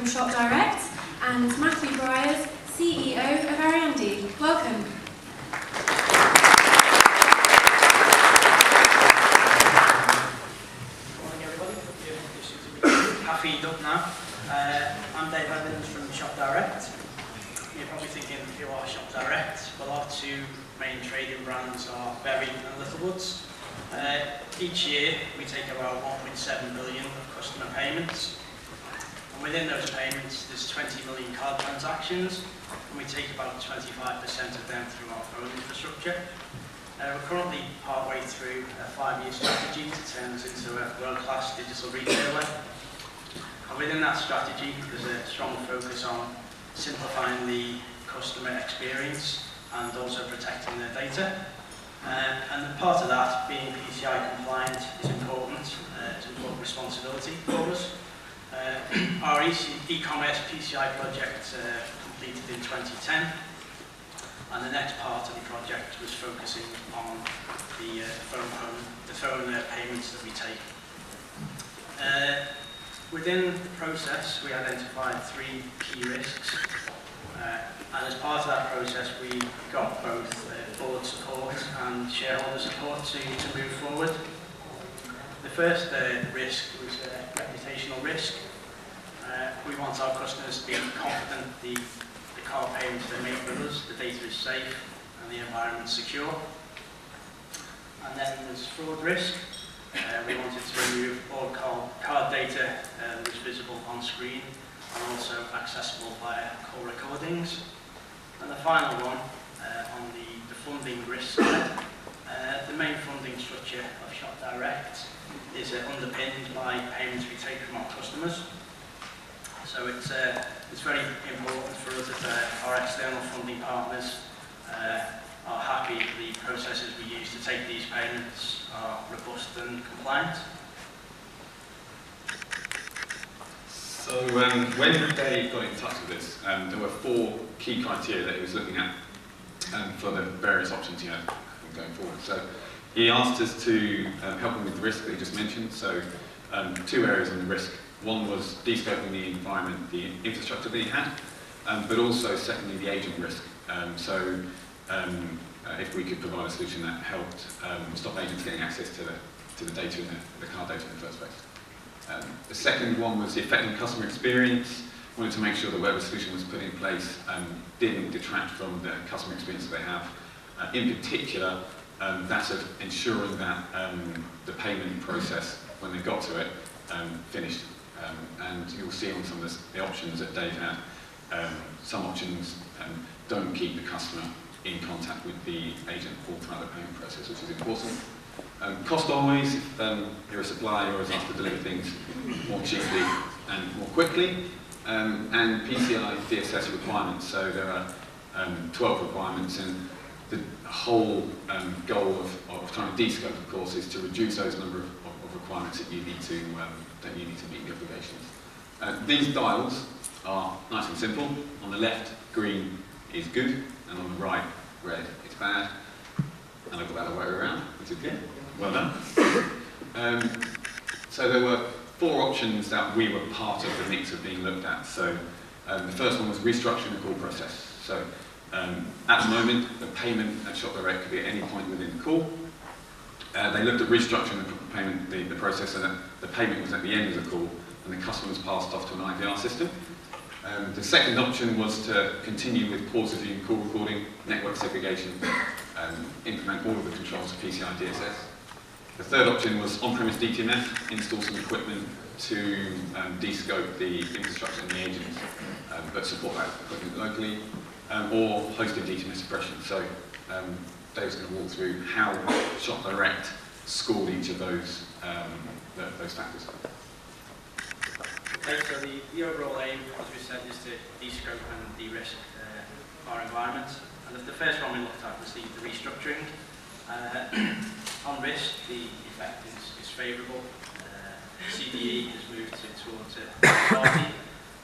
from Shop Direct, and Matthew Briers, CEO of Aeriandi. Welcome. Morning everybody, feed up now. I'm Dave Evans from Shop Direct. You're probably thinking, who are Shop Direct? Well, our two main trading brands are Berry and Littlewoods. Each year we take about 1.7 billion of customer payments, and within those payments there's 20 million card transactions, and we take about 25% of them through our phone infrastructure. We're currently partway through a 5-year strategy to turn us into a world-class digital retailer, and within that strategy there's a strong focus on simplifying the customer experience and also protecting their data. And part of that, being PCI compliant, is important. It's an important responsibility for us. Our e-commerce PCI project completed in 2010, and the next part of the project was focusing on the phone payments that we take. Within the process, we identified 3 key risks. And as part of that process, we got both board support and shareholder support to move forward. The first risk was reputational risk. We want our customers to be confident the card payments they make with us, the data is safe and the environment secure. And then there's fraud risk. We wanted to remove all card data that was visible on screen and also accessible via call recordings. And the final one, on the funding risk side, the main funding structure of Shop Direct is underpinned by payments we take from our customers. So it's very important for us that our external funding partners are happy the processes we use to take these payments are robust and compliant. So when Dave got in touch with us, there were 4 key criteria that he was looking at for the various options he had going forward. So he asked us to help him with the risk that he just mentioned. So 2 areas on the risk. One was de-scoping the environment, the infrastructure that he had, but also secondly the agent risk. If we could provide a solution that helped stop agents getting access to the data and the card data in the first place. The second one was the effective customer experience. Wanted to make sure that whatever solution was put in place didn't detract from the customer experience that they have. In particular, that's of ensuring that the payment process, when they got to it, finished. And you'll see on some of the options that Dave had, some options don't keep the customer in contact with the agent all throughout the payment process, which is important. Cost always, if you're a supplier, you're always asked to deliver things more cheaply and more quickly. And PCI DSS requirements, so there are 12 requirements, and the whole goal of trying to de-scope, of course, is to reduce those number of requirements that you need to meet the obligations. These dials are nice and simple. On the left, green is good, and on the right, red is bad. And I got that the way around, which is good. Well done. So there were 4 options that we were part of the mix of being looked at. So the first one was restructuring the call process. So at the moment, the payment at Shop Direct could be at any point within the call. They looked at restructuring the process so that the payment was at the end of the call and the customer was passed off to an IVR system. The second option was to continue with pause review, call recording, network segregation, implement all of the controls of PCI DSS. The third option was on-premise DTMF, install some equipment to de-scope the infrastructure and the agents, but support that equipment locally, or hosted DTMF suppression. So Dave's going to walk through how Shop Direct scored each of those factors. Okay, so the overall aim, as we said, is to de-scope and de-risk our environment. And the first one we looked at was the restructuring. On risk, the effect is favourable. CDE has moved towards a party.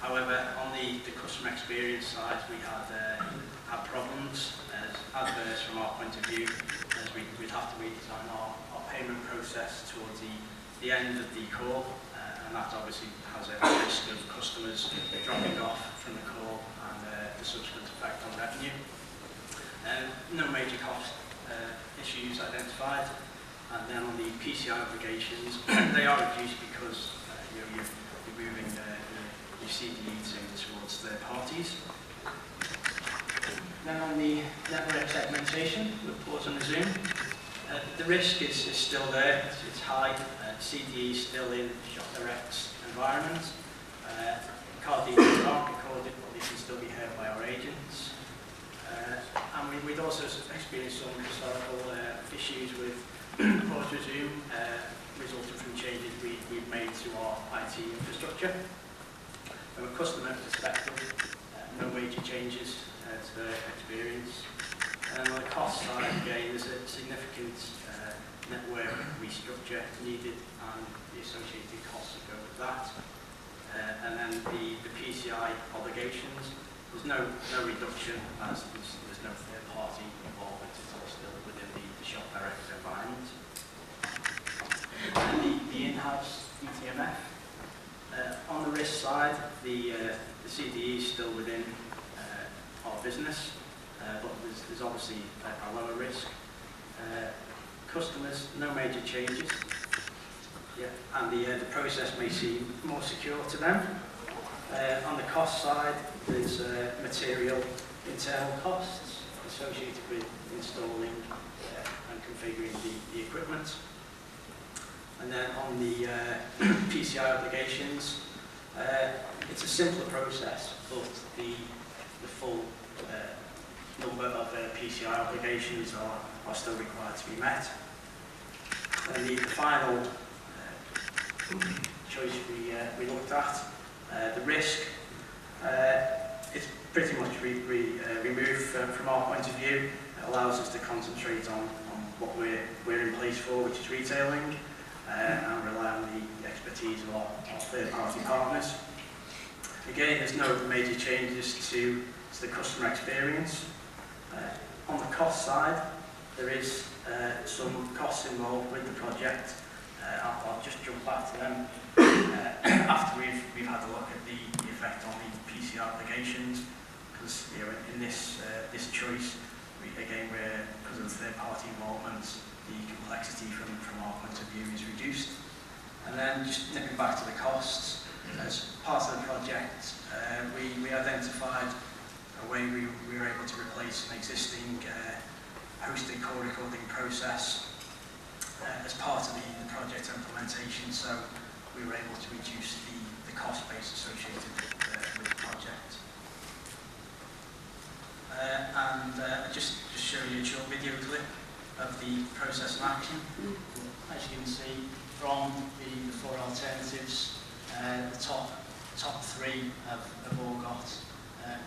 However, on the customer experience side, we had problems as adverse from our point of view, as we'd have to redesign our payment process towards the end of the call. And that obviously has a risk of customers PCI obligations, they are reduced because you're moving your CDE towards third parties. Then on the network segmentation, we'll pause and resume. The risk is still there, it's high. CDE is still in Shop Direct's environment. Card details aren't recorded, but they can still be heard by our agents. And we'd also experienced some historical issues with pause resume, resulting from changes we've made to our IT infrastructure. From a customer perspective, no major changes to their experience. And on the cost side, again, there's a significant network restructure needed and the associated costs that go with that. And then the PCI obligations, there's no reduction as there's no third party involvement, it's all still within the Shop Direct environment. And the in-house DTMF. On the risk side, the CDE is still within our business, but there's obviously a lower risk. Customers, no major changes. Yeah, and the process may seem more secure to them. On the cost side, there's material internal costs associated with installing and configuring the equipment. And then on the PCI obligations, it's a simpler process, but the full number of PCI obligations are still required to be met. And the final choice we looked at, the risk, it's pretty much removed from our point of view. It allows us to concentrate on what we're in place for, which is retailing, and rely on the expertise of our third-party partners. Again, there's no major changes to the customer experience. On the cost side, there is some costs involved with the project. I'll just jump back to them after we've had a look at the effect on the PCI obligations, because in this choice, because of third-party involvement, the complexity from our point of view is reduced. And then just nipping back to the costs, as part of the project, we identified a way we were able to replace an existing hosted call recording process as part of the project implementation, so we were able to reduce the cost base associated with the project. And just show you a short video clip of the process in action. As you can see from the four alternatives, the top three have all got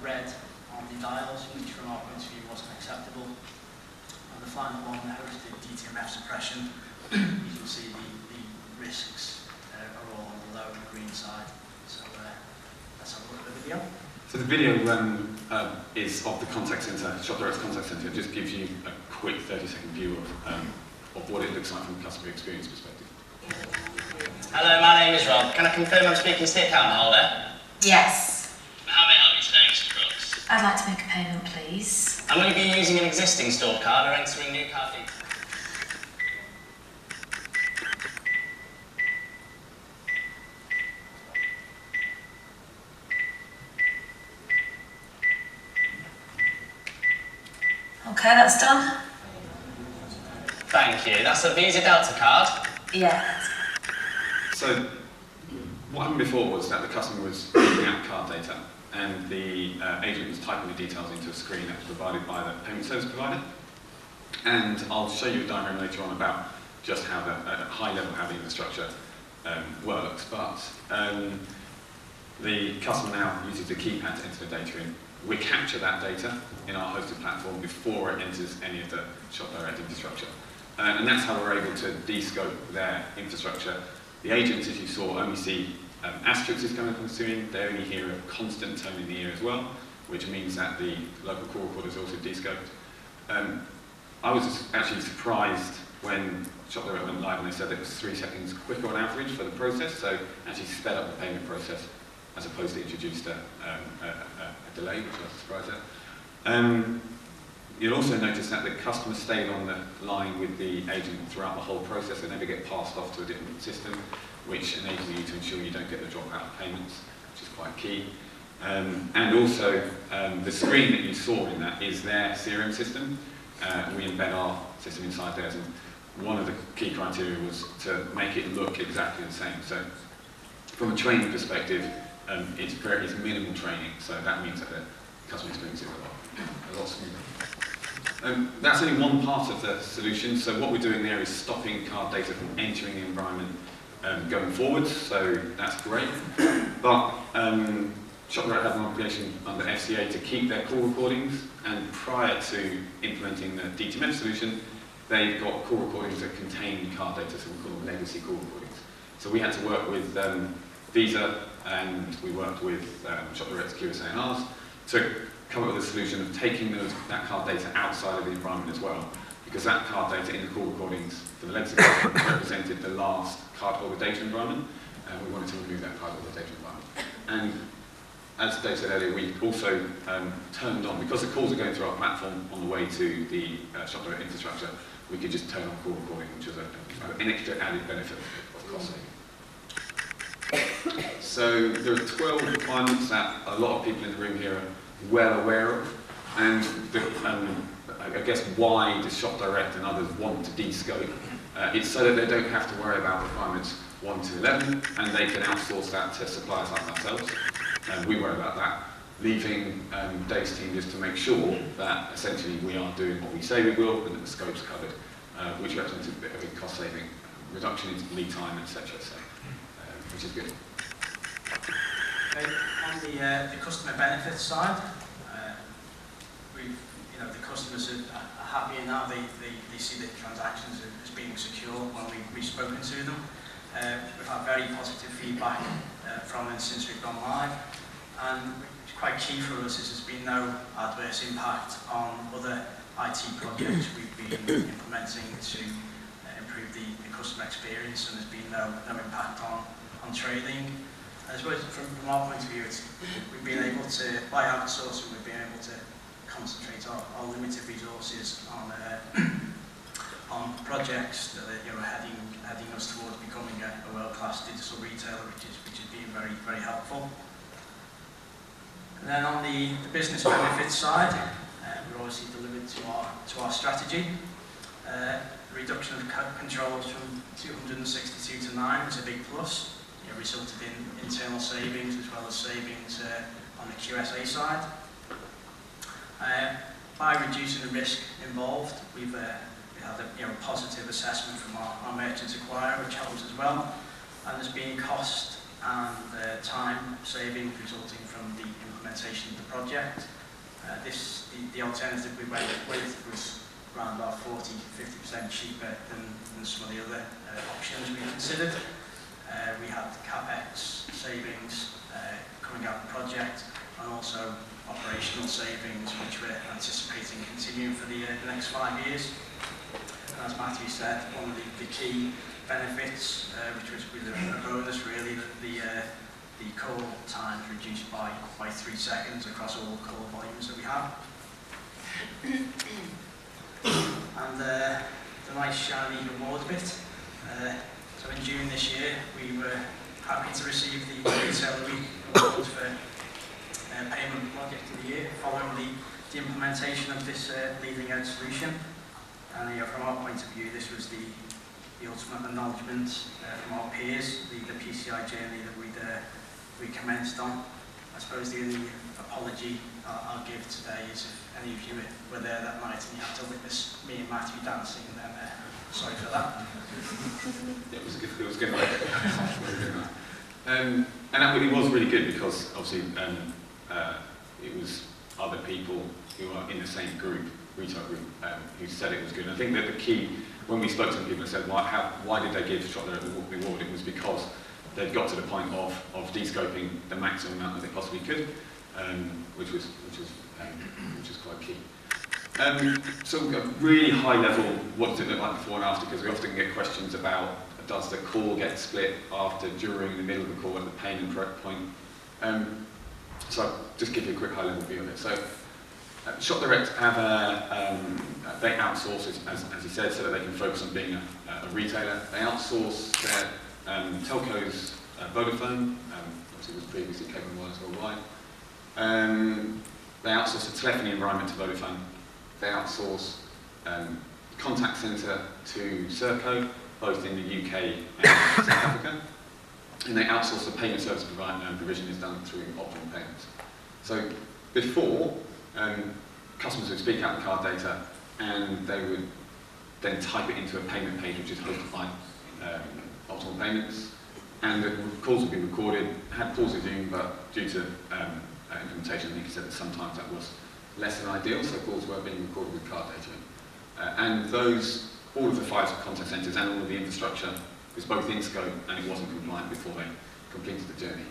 red on the dials, which from our point of view wasn't acceptable. And the final one, the hosted DTMF suppression, you can see the risks are all on the low green side. So let's have a look at the video. So the video is of the contact centre, Shop Direct's contact centre. It just gives you a quick 30-second view of what it looks like from a customer experience perspective. Hello, my name is Rob. Can I confirm I'm speaking to the account holder? Yes. How may I help you today, Mr. Crooks? I'd like to make a payment, please. And will you be using an existing stored card or entering new card details? Okay, that's done. Thank you. That's a Visa Delta card. Yeah. So what happened before was that the customer was reading out card data, and the agent was typing the details into a screen that was provided by the payment service provider. And I'll show you a diagram later on about just how at a high level how the infrastructure works. But the customer now uses the keypad to enter the data in. We capture that data in our hosted platform before it enters any of the Shop Direct infrastructure. And that's how we're able to de-scope their infrastructure. The agents, as you saw, only see asterisks coming from the screen. They only hear a constant tone in the ear as well, which means that the local call recorder is also de-scoped. I was actually surprised when Shop Direct went live and they said it was 3 seconds quicker on average for the process, so actually sped up the payment process as opposed to introduced a delay, which I was surprised at. You'll also notice that the customer stayed on the line with the agent throughout the whole process. They never get passed off to a different system, which enables you to ensure you don't get the dropout of payments, which is quite key. And also, the screen that you saw in that is their CRM system. We embed our system inside theirs, and one of the key criteria was to make it look exactly the same. So, from a training perspective, it's minimal training, so that means that the customer experience is a lot smoother. That's only one part of the solution. So what we're doing there is stopping card data from entering the environment going forward. So that's great. But ShopDirect has an obligation under FCA to keep their call recordings, and prior to implementing the DTMF solution, they've got call recordings that contain card data, so we call them legacy call recordings. So we had to work with Visa, and we worked with ShopDirect's QSA&Rs to come up with a solution of taking that card data outside of the environment as well, because that card data in the call recordings for the legacy card represented the last cardholder data environment, and we wanted to remove that cardholder data environment. And as Dave said earlier, we also turned on, because the calls are going through our platform on the way to the ShopDirect infrastructure, we could just turn on call recording, which is an extra added benefit of cost saving. So there are 12 requirements that a lot of people in the room here are well aware of, and I guess why does ShopDirect and others want to de-scope? It's so that they don't have to worry about requirements 1 to 11, and they can outsource that to suppliers like ourselves. We worry about that, leaving Dave's team just to make sure that essentially we are doing what we say we will, and that the scope's covered, which represents a bit of a cost saving, reduction in lead time, etc. So, which is good. Okay. On the customer benefits side, the customers are happy now. They see the transactions as being secure when we've spoken to them. We've had very positive feedback from them since we've gone live, and it's quite key for us is there's been no adverse impact on other IT projects we've been implementing to improve the customer experience, and there's been no impact on trading. I suppose from our point of view, we've been able to, by outsourcing, we've been able to concentrate our limited resources on projects that are heading us towards becoming a world-class digital retailer, which has been very, very helpful. And then on the business benefits side, we're obviously delivered to our strategy. Reduction of controls from 262 to 9 was a big plus. It resulted in internal savings as well as savings on the QSA side. By reducing the risk involved, we've had a positive assessment from our merchant acquirer, which helps as well. And there's been cost and time saving resulting from the implementation of the project. The alternative we went with was around about 40–50% cheaper than some of the other options we considered. We had capex savings coming out of the project, and also operational savings, which we're anticipating continuing for the next 5 years. And as Matthew said, one of the key benefits, which was with a bonus really, that the call time reduced by 3 seconds across all call volumes that we have. And the nice shiny rewards bit. So in June this year, we were happy to receive the Retailer Week Award for Payment Project of the Year, following the implementation of this leading edge solution. And from our point of view, this was the ultimate acknowledgement from our peers, the PCI journey that we commenced on. I suppose the only apology I'll give today is if any of you were there that night and you had to witness me and Matthew dancing, then sorry for that. It was good. It was good. And that really was really good, because obviously it was other people who are in the same group, retail group, who said it was good. And I think that the key, when we spoke to people and said, why did they give ShopDirect the award, it was because they'd got to the point of de-scoping the maximum amount that they possibly could, which was quite key. So a really high level, what does it look like before and after, because we often get questions about, does the call get split after, during, the middle of the call, at the payment point. So I'll just give you a quick high level view of it. So Shop Direct have they outsource it, as he said, so that they can focus on being a retailer. They outsource their telcos, Vodafone, obviously was previously Cable & Wireless Worldwide. They outsource the telephony environment to Vodafone. They outsource contact centre to Serco, both in the UK and South Africa. And they outsource the payment service provision is done through Optimal Payments. So before, customers would speak out the card data and they would then type it into a payment page which is hosted by Optimal Payments, and the calls would be recorded, had pauses in, but due to implementation, I think he said that sometimes that was less than ideal, so calls were being recorded with card data. And all of the 5 contact centres and all of the infrastructure was both in scope and it wasn't compliant before they completed the journey.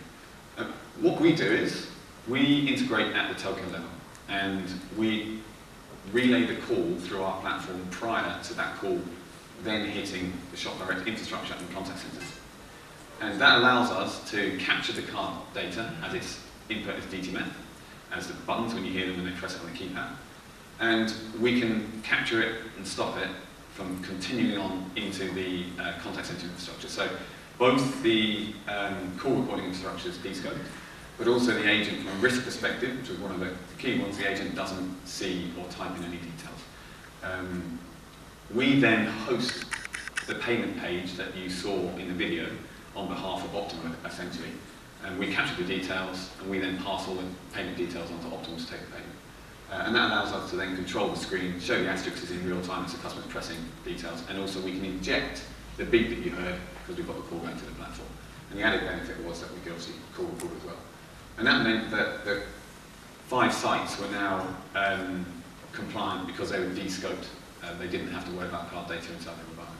What we do is we integrate at the telco level and we relay the call through our platform prior to that call then hitting the Shop Direct infrastructure and contact centres. And that allows us to capture the card data as its input as DTMF, as the buttons when you hear them when they press it on the keypad. And we can capture it and stop it from continuing on into the contact centre infrastructure. So both the call recording infrastructure is descoped, but also the agent from a risk perspective, which is one of the key ones, the agent doesn't see or type in any details. We then host the payment page that you saw in the video on behalf of Optimal, essentially. And we capture the details, and we then pass all the payment details onto Optimal to take the payment. And that allows us to then control the screen, show the asterisks in real time as the customer's pressing details, and also we can inject the beep that you heard because we've got the call going to the platform. And the added benefit was that we could obviously call record as well. And that meant that the 5 sites were now compliant because they were de-scoped. They didn't have to worry about card data inside their environment.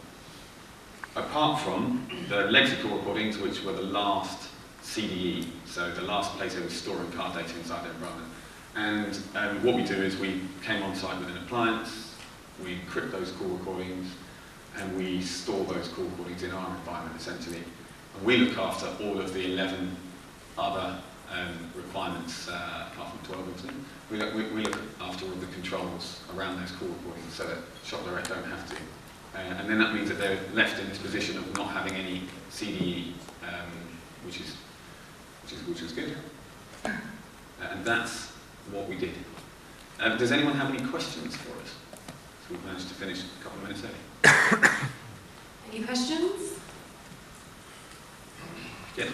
Apart from the legacy call recordings, which were the last CDE, so the last place they were storing card data inside their environment. And what we do is we came on site with an appliance, we encrypt those call recordings, and we store those call recordings in our environment essentially. And we look after all of the 11 other requirements, apart from 12 obviously. We look after all the controls around those call recordings so that Shop Direct don't have to. And then that means that they're left in this position of not having any CDE, which is good. And that's what we did. Does anyone have any questions for us? So we've managed to finish a couple of minutes early. Any questions? Yeah.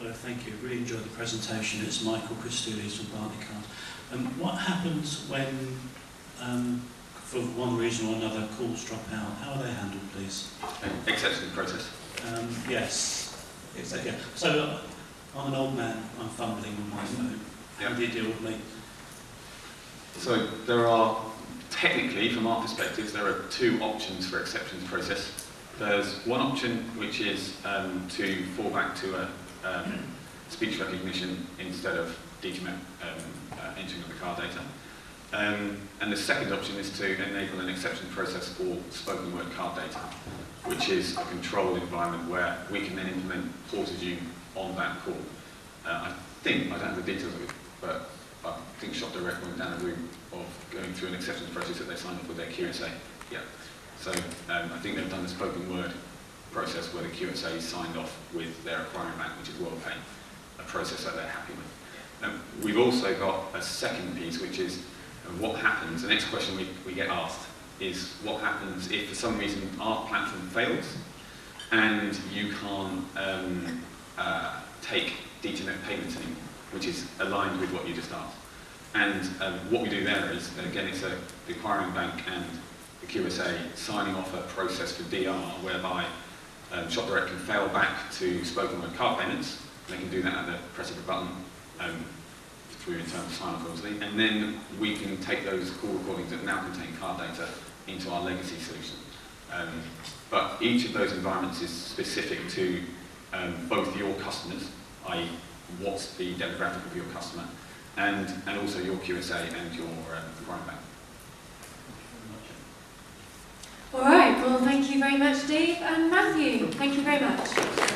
Well, thank you. Really enjoyed the presentation. It's Michael Christoulis from Barneycard. What happens when, for one reason or another, calls drop out? How are they handled, please? Exception process. Yes. Yeah. So, I'm an old man. I'm fumbling on my phone. How do you deal with me? So there are, technically, from our perspective, there are 2 options for exceptions process. There's one option which is to fall back to a speech recognition instead of DTMF entering of the card data. And the second option is to enable an exception process for spoken word card data, which is a controlled environment where we can then implement pause-assume on that call. I don't have the details of it, but I think Shop Direct went down a route of going through an exceptions process that they signed up with their QSA. Yeah. So I think they've done the spoken word process where the QSA is signed off with their acquiring bank, which is WorldPay, a process that they're happy with. We've also got a second piece, which is what happens, the next question we get asked is what happens if for some reason our platform fails and you can't take DTMF payments anymore, which is aligned with what you just asked. And what we do there is, again, it's the acquiring bank and the QSA signing off a process for DR whereby Shop Direct can fail back to spoken word card payments. And they can do that at the press of a button through internal sign-off, obviously. And then we can take those call recordings that now contain card data into our legacy solution. But each of those environments is specific to both your customers, i.e. what's the demographic of your customer, and also your QSA and your acquiring bank. All right, well, thank you very much, Dave and Matthew. Thank you very much.